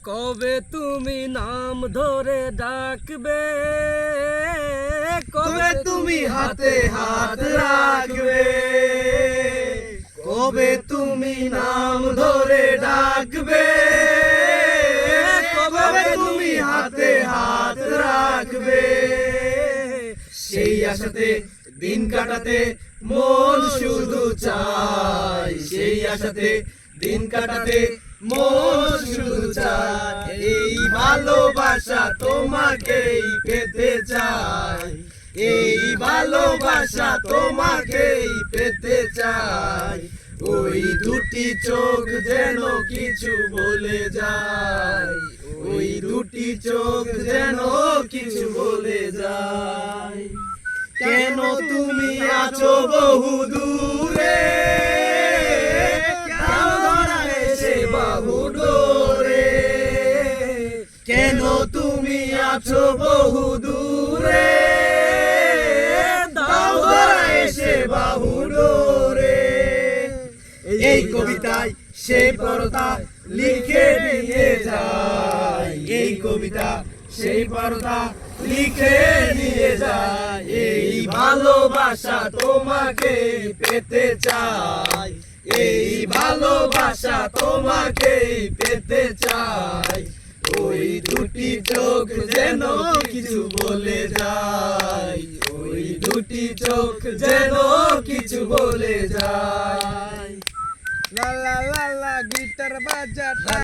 কবে তুমি নাম ধরে ডাকবে, কবে তুমি হাতে হাত রাখবে, কবে তুমি নাম ধরে ডাকবে, কবে তুমি হাতে হাত রাখবে। সেই আশাতে দিন কাটাতে মন শুধু চাই, সেই আশাতে দিন কাটাতে মন শুধু চাই। এই ভালোবাসা তোমাকেই পেতে চাই, এই ভালোবাসা তোমাকেই পেতে চাই। ওই দুটি চোখ যেন কিছু বলে যায়, ওই দুটি চোখ যেন কিছু বলে যায়। কেন তুমি আছো বহু দূরে, কেন ধরা এসে বাহু ডোরে, কেন তুমি আছো বহু দূরে, দাও ধরা এসে বাহু ডোরে। এই কবিতায় সেই পরতা লিখে নিয়ে যায়, এই কবিতা সেই পরতা লিখে নিয়ে যায়। এই ভালোবাসা তোমাকে পেতে চাই, এই ভালোবাসা তোমাকে পেতে চাই। ওই দুটি চোখ যেন কিছু বলে যায়, ওই দুটি চোখ যেন কিছু বলে যায়। লা লা লা লা গিটার বাজা।